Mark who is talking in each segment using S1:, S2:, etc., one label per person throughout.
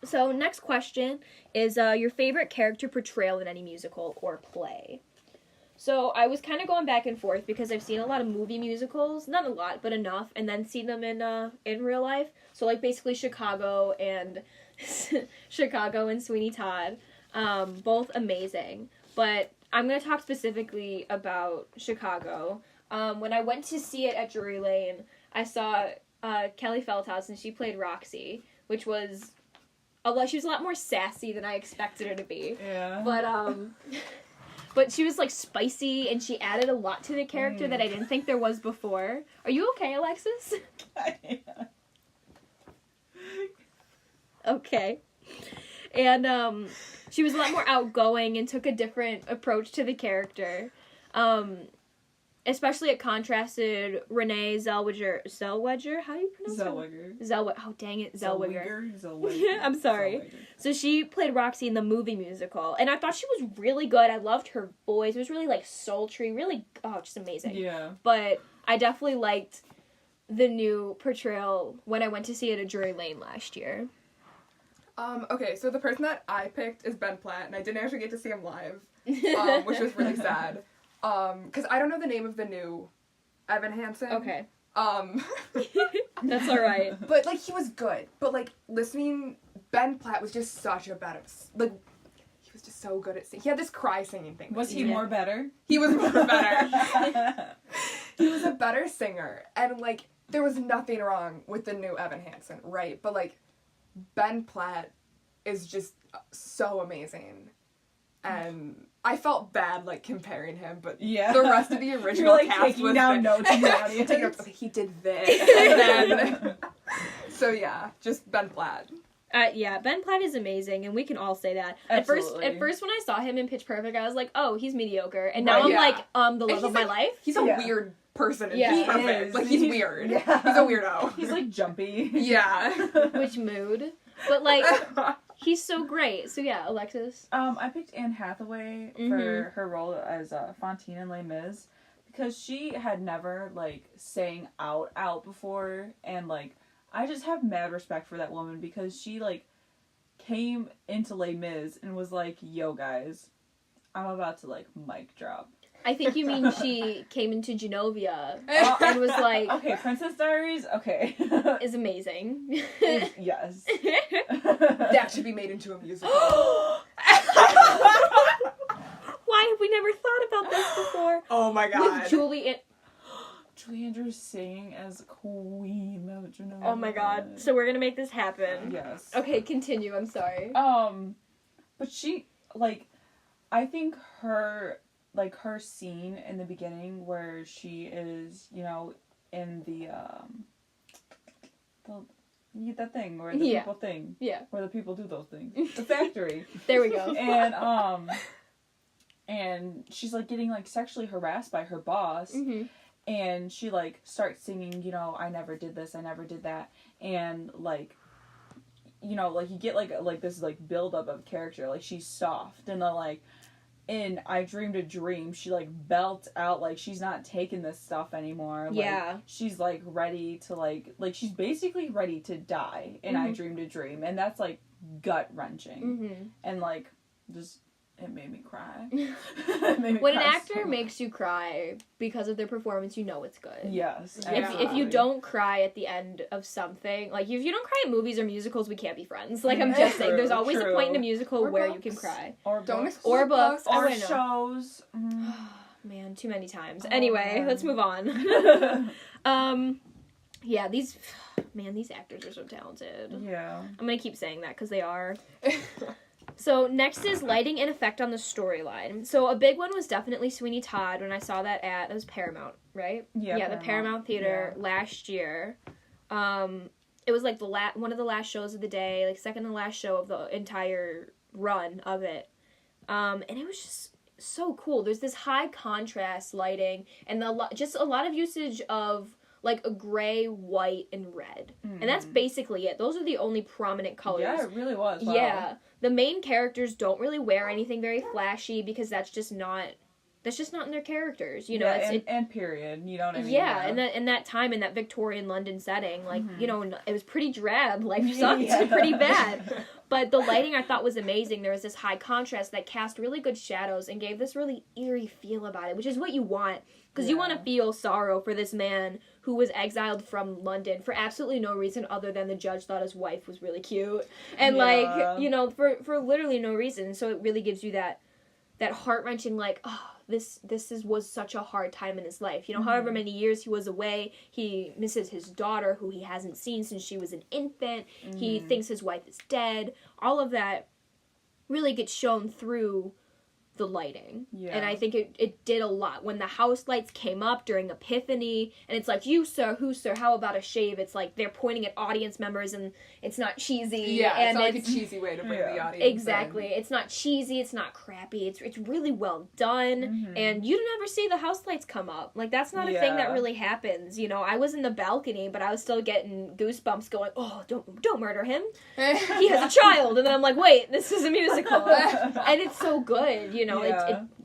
S1: So, next question is your favorite character portrayal in any musical or play. So, I was kind of going back and forth because I've seen a lot of movie musicals, not a lot, but enough, and then seen them in real life. So, like, basically Chicago and Sweeney Todd, both amazing. But I'm going to talk specifically about Chicago. When I went to see it at Drury Lane, I saw Kelly Feldhaus, and she played Roxy, which was... she was a lot more sassy than I expected her to be.
S2: Yeah.
S1: But she was, like, spicy, and she added a lot to the character that I didn't think there was before. Are you okay, Alexis? Okay. And, she was a lot more outgoing and took a different approach to the character. Especially it contrasted Renee Zellweger. How do you pronounce it? Zellweger. Oh, dang it. Zellweger. I'm sorry.
S2: Zellweger.
S1: So she played Roxy in the movie musical. And I thought she was really good. I loved her voice. It was really, like, sultry. Really, just amazing.
S2: Yeah.
S1: But I definitely liked the new portrayal when I went to see it at Drury Lane last year.
S3: Okay, so the person that I picked is Ben Platt, and I didn't actually get to see him live, which was really sad. Because I don't know the name of the new Evan Hansen.
S1: Okay.
S3: That's
S1: alright.
S3: But, like, he was good. But, like, Ben Platt was just such a better, like, he was just so good at singing. He had this cry singing thing.
S2: Was he more better?
S3: He was more better. He was a better singer. And, like, there was nothing wrong with the new Evan Hansen, right? But, like, Ben Platt is just so amazing. And I felt bad, like, comparing him, but the rest of the original
S2: like,
S3: cast
S2: taking
S3: was...
S2: down notes in the audience.
S3: Taking notes, he did this, and then... So, yeah, just Ben Platt.
S1: Yeah, Ben Platt is amazing, and we can all say that.
S2: Absolutely.
S1: At first when I saw him in Pitch Perfect, I was like, oh, he's mediocre. And now I'm like, the love of my life.
S3: He's a weird person in Pitch Perfect. Like, he's weird.
S2: Yeah.
S3: He's a weirdo.
S2: He's, like, jumpy.
S3: Yeah.
S1: Which mood? But, like, he's so great. So, yeah, Alexis?
S2: I picked Anne Hathaway for her role as Fantine in Les Mis, because she had never, like, sang out before, and, like, I just have mad respect for that woman, because she, like, came into Les Mis and was like, yo, guys, I'm about to, like, mic drop.
S1: I think you mean she came into Genovia and was like...
S2: Okay, Princess Diaries, okay.
S1: is amazing.
S2: Yes.
S3: That should be made into a musical.
S1: Why have we never thought about this before?
S3: Oh my god.
S1: With Julie
S2: Andrews singing as Queen of Genovia.
S1: Oh my god. So we're gonna make this happen.
S2: Yes.
S1: Okay, continue, I'm sorry.
S2: But she, like, I think her scene in the beginning where she is, you know, in that thing where the people thing.
S1: Yeah.
S2: Where the people do those things. The factory.
S1: There we go.
S2: And she's, like, getting, like, sexually harassed by her boss.
S1: Mm-hmm.
S2: And she, like, starts singing, you know, I never did this, I never did that. And, like, you know, like, you get, like this, like, build-up of character. Like, she's soft. And then, like, in I Dreamed a Dream, she, like, belts out, like, she's not taking this stuff anymore. Like,
S1: yeah.
S2: She's, like, ready to, like, she's basically ready to die in I Dreamed a Dream. And that's, like, gut-wrenching.
S1: Mm-hmm.
S2: And, like, just... It made me cry.
S1: When an actor makes you cry because of their performance, you know it's good.
S2: Yes.
S1: If you don't cry at the end of something, like, if you don't cry at movies or musicals, we can't be friends. Like, I'm just saying, there's always a point in a musical where you can cry.
S2: Or
S1: books.
S2: Or
S1: shows. Man, too many times. Anyway, let's move on. Yeah, these actors are so talented.
S2: Yeah.
S1: I'm gonna keep saying that because they are. So, next is lighting and effect on the storyline. So, a big one was definitely Sweeney Todd when I saw that that was Paramount, right? Yeah, the Paramount Theater last year. It was, like, one of the last shows of the day, like, second to last show of the entire run of it. And it was just so cool. There's this high contrast lighting and just a lot of usage of, like, a gray, white, and red. And that's basically it. Those are the only prominent colors.
S2: Yeah, it really was. Wow.
S1: Yeah. The main characters don't really wear anything very flashy because that's just not in their characters, you know.
S2: Yeah, and period, you know what I mean?
S1: Yeah, in that time, in that Victorian London setting, like, you know, it was pretty drab, life sucked, pretty bad. But the lighting I thought was amazing. There was this high contrast that cast really good shadows and gave this really eerie feel about it, which is what you want. Because you want to feel sorrow for this man who was exiled from London for absolutely no reason other than the judge thought his wife was really cute. And, like, you know, for literally no reason. So it really gives you that heart-wrenching, like, oh, this was such a hard time in his life. You know, however many years he was away, he misses his daughter, who he hasn't seen since she was an infant. He thinks his wife is dead. All of that really gets shown through the lighting. Yeah. And I think it did a lot. When the house lights came up during Epiphany, and it's like, you, sir, who, sir, how about a shave? It's like they're pointing at audience members, and it's not cheesy.
S3: Yeah, and it's not like a cheesy way to bring the audience
S1: Exactly. It's not cheesy, it's not crappy, it's really well done, and you don't ever see the house lights come up. Like, that's not a thing that really happens. You know, I was in the balcony, but I was still getting goosebumps going, oh, don't murder him. He has a child. And then I'm like, wait, this is a musical. And it's so good, you know,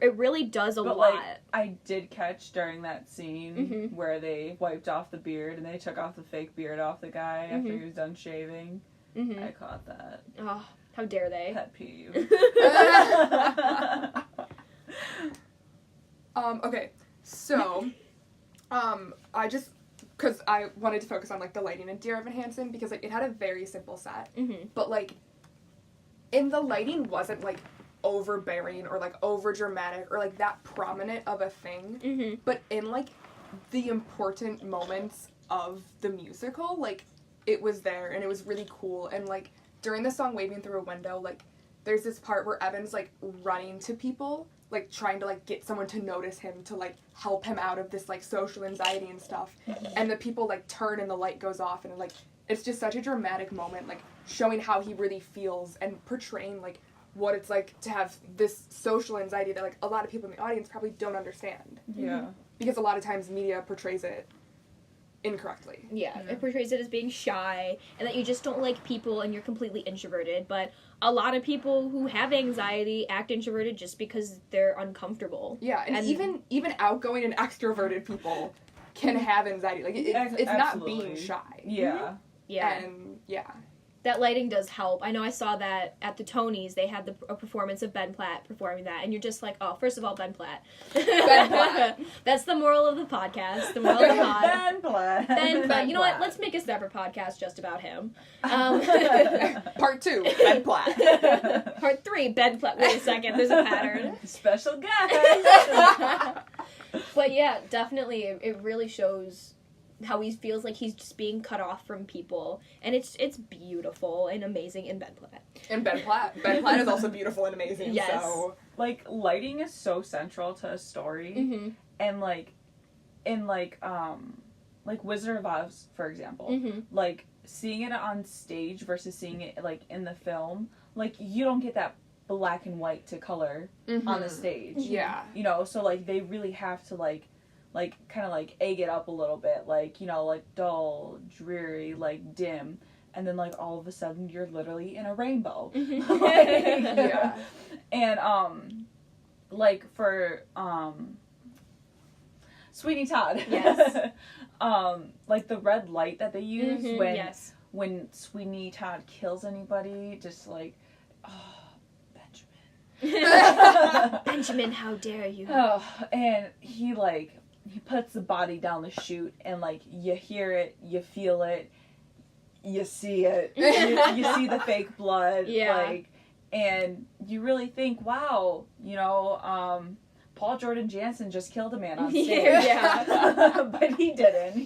S1: it really does a lot.
S2: Like, I did catch during that scene where they wiped off the beard and they took off the fake beard off the guy after he was done shaving. I caught that.
S1: Oh, how dare they?
S2: Pet peeve.
S3: Okay, so, I just, because I wanted to focus on, like, the lighting in Dear Evan Hansen, because, like, it had a very simple set, but, like, and the lighting wasn't, like, overbearing or, like, over dramatic or, like, that prominent of a thing, but in, like, the important moments of the musical, like, it was there and it was really cool. And, like, during the song Waving Through a Window, like, there's this part where Evan's, like, running to people, like, trying to, like, get someone to notice him, to, like, help him out of this, like, social anxiety and stuff, and the people, like, turn and the light goes off, and, like, it's just such a dramatic moment, like, showing how he really feels and portraying, like, what it's like to have this social anxiety that, like, a lot of people in the audience probably don't understand.
S2: Yeah.
S3: Because a lot of times media portrays it incorrectly.
S1: Yeah, it portrays it as being shy, and that you just don't like people and you're completely introverted, but a lot of people who have anxiety act introverted just because they're uncomfortable.
S3: Yeah, and even outgoing and extroverted people can have anxiety. Like, it's not being shy.
S2: Yeah.
S1: Yeah.
S3: And, yeah.
S1: That lighting does help. I know I saw that at the Tonys. They had a performance of Ben Platt performing that, and you're just like, oh, first of all, Ben Platt.
S3: Ben Platt.
S1: That's the moral of the podcast. The moral of the pod.
S2: Ben Platt.
S1: Ben Platt. You know what? Let's make a separate podcast just about him.
S3: Part 2, Ben Platt.
S1: Part 3, Ben Platt. Wait a second. There's a pattern.
S2: Special guest.
S1: But yeah, definitely, it really shows how he feels like he's just being cut off from people, and it's beautiful and amazing in Ben Platt.
S3: And Ben Platt. Ben Platt is also beautiful and amazing.
S1: Yes.
S3: So,
S2: like, lighting is so central to a story, and like, in like Wizard of Oz, for example, like, seeing it on stage versus seeing it, like, in the film, like, you don't get that black and white to color on the stage.
S3: Yeah.
S2: You know, so, like, they really have to, like, kind of, like, egg it up a little bit, like, you know, like, dull, dreary, like, dim, and then, like, all of a sudden, you're literally in a rainbow.
S3: Yeah.
S2: And, like, for, Sweeney Todd.
S1: Yes.
S2: Like, the red light that they use when Sweeney Todd kills anybody, just, like, oh, Benjamin.
S1: Benjamin, how dare you?
S2: Oh, and he puts the body down the chute, and, like, you hear it, you feel it, you see it, you see the fake blood, like, and you really think, wow, you know, Paul Jordan Jansen just killed a man on stage.
S1: Yeah.
S2: But he didn't.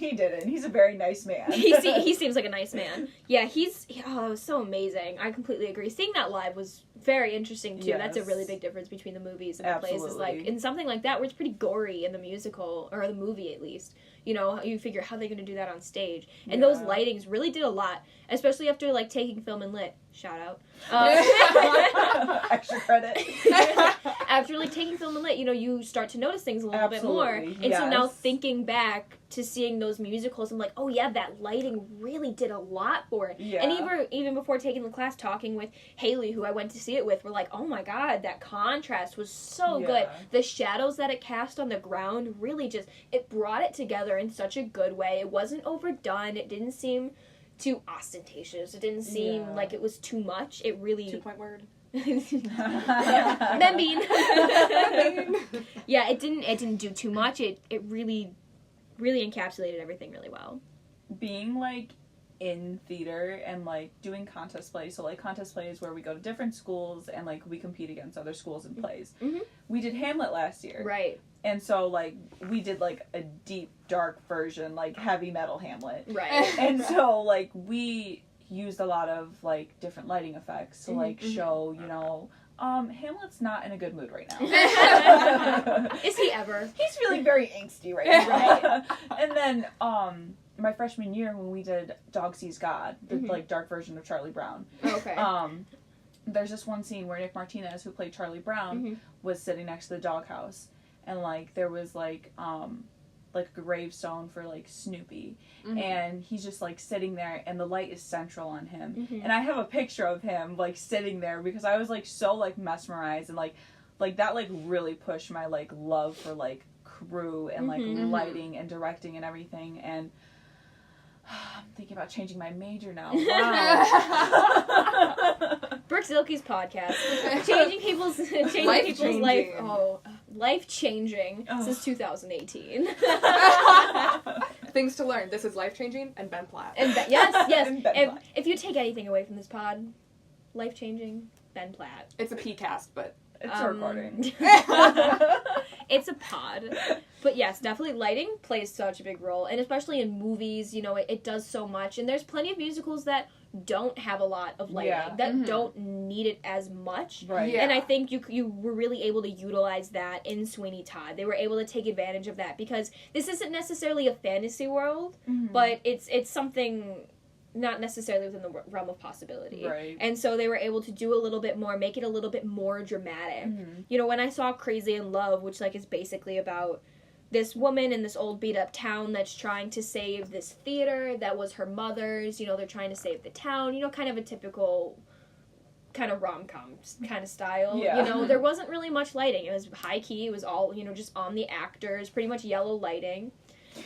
S2: He's a very nice man.
S1: He seems like a nice man. Yeah, it was so amazing. I completely agree. Seeing that live was very interesting, too. Yes. That's a really big difference between the movies and the plays. Is like, in something like that, where it's pretty gory in the musical, or the movie at least, you know, you figure how they're going to do that on stage. And those lightings really did a lot, especially after, like, taking film and lit. Shout out.
S2: Extra credit.
S1: After, like, taking film and lit, you know, you start to notice things a little bit more. And so now thinking back to seeing those musicals, I'm like, oh yeah, that lighting really did a lot for it. Yeah. And even before taking the class, talking with Haley, who I went to see it with, we're like, oh my god, that contrast was so good. The shadows that it cast on the ground really it brought it together in such a good way. It wasn't overdone. It didn't seem too ostentatious. It didn't seem like it was too much. It really
S3: 2-point word.
S1: Membean. Yeah, it didn't do too much. It really encapsulated everything really well.
S2: Being like in theater and like doing contest plays, so like contest plays where we go to different schools and like we compete against other schools in plays.
S1: Mm-hmm.
S2: We did Hamlet last year,
S1: right?
S2: And so like we did like a deep dark version, like heavy metal Hamlet,
S1: right?
S2: And so like we used a lot of like different lighting effects to like show, you know, Hamlet's not in a good mood right now.
S1: Is he ever?
S2: He's feeling very angsty right now. Right. And then my freshman year when we did Dog Sees God, the like dark version of Charlie Brown.
S1: Okay.
S2: There's this one scene where Nick Martinez, who played Charlie Brown, was sitting next to the doghouse, and like there was like a gravestone for like Snoopy, and he's just like sitting there, and the light is central on him, and I have a picture of him like sitting there because I was like so like mesmerized, and like that like really pushed my like love for like crew and like lighting and directing and everything. And I'm thinking about changing my major now. Wow.
S1: Brooke Zilke's podcast, changing people's life. Oh, life changing since 2018.
S3: Things to learn. This is life changing and Ben Platt.
S1: And yes. If you take anything away from this pod, life changing Ben Platt.
S3: It's a PCast, but
S2: it's a recording.
S1: It's a pod. But yes, definitely lighting plays such a big role, and especially in movies, you know, it does so much. And there's plenty of musicals that don't have a lot of lighting, that don't need it as much.
S2: Right.
S1: Yeah. And I think you were really able to utilize that in Sweeney Todd. They were able to take advantage of that because this isn't necessarily a fantasy world, but it's something not necessarily within the realm of possibility.
S2: Right.
S1: And so they were able to do a little bit more, make it a little bit more dramatic. You know, when I saw Crazy in Love, which like is basically about this woman in this old beat up town that's trying to save this theater that was her mother's, you know, they're trying to save the town, you know, kind of a typical kind of rom-com kind of style.
S2: Yeah.
S1: You know, there wasn't really much lighting. It was high key. It was all, you know, just on the actors, pretty much yellow lighting.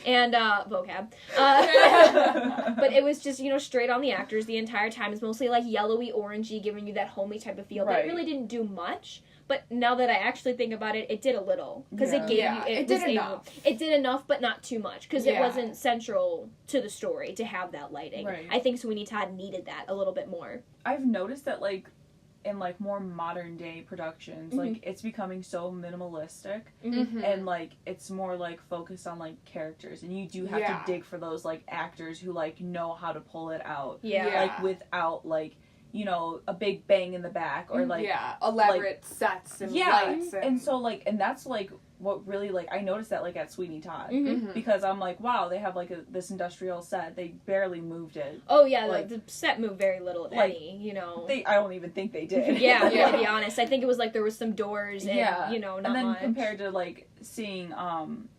S1: And, vocab. But it was just, you know, straight on the actors the entire time. It's mostly, like, yellowy, orangey, giving you that homey type of feel. Right. But it really didn't do much. But now that I actually think about it, it did a little. Because it gave you... It did enough. It did enough, but not too much. Because it wasn't central to the story to have that lighting.
S2: Right.
S1: I think Sweeney Todd needed that a little bit more.
S2: I've noticed that, like, in, like, more modern-day productions, like, it's becoming so minimalistic, and, like, it's more, like, focused on, like, characters, and you do have to dig for those, like, actors who, like, know how to pull it out. Like, without, like, you know, a big bang in the back, or, like...
S3: elaborate sets and lights.
S2: And so, like, and that's, like, what really, like, I noticed that, like, at Sweeney Todd. Because I'm like, wow, they have, like, this industrial set. They barely moved it.
S1: Oh, yeah, like, the set moved very little, if any, you know.
S2: I don't even think they did.
S1: To be honest. I think it was, like, there was some doors and, you know, not much.
S2: And then compared to, like, seeing,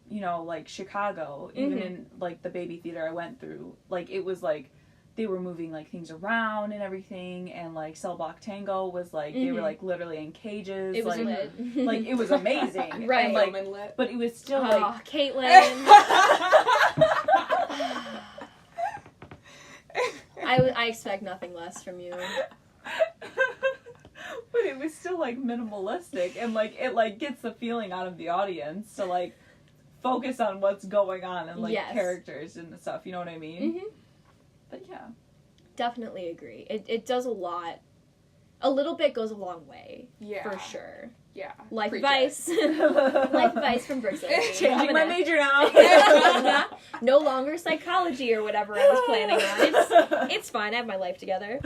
S2: you know, like, Chicago, even in, like, the baby theater I went through, like, it was, like, they were moving, like, things around and everything, and, like, Cell Block Tango was, like, they were, like, literally in cages.
S1: It was
S2: like,
S1: lit.
S2: Like, it was amazing.
S1: Right.
S2: And, like, but it was still, like...
S1: Oh, Caitlin. I expect nothing less from you.
S2: But it was still, like, minimalistic, and, like, it, like, gets the feeling out of the audience to, like, focus on what's going on and, like, characters and stuff, you know what I mean? But yeah.
S1: Definitely agree. It does a lot. A little bit goes a long way.
S3: Yeah.
S1: For sure.
S3: Yeah.
S1: Life advice. Life advice from Brooke Zilke.
S2: Changing my major now.
S1: No longer psychology or whatever I was planning on. It's fine. I have my life together.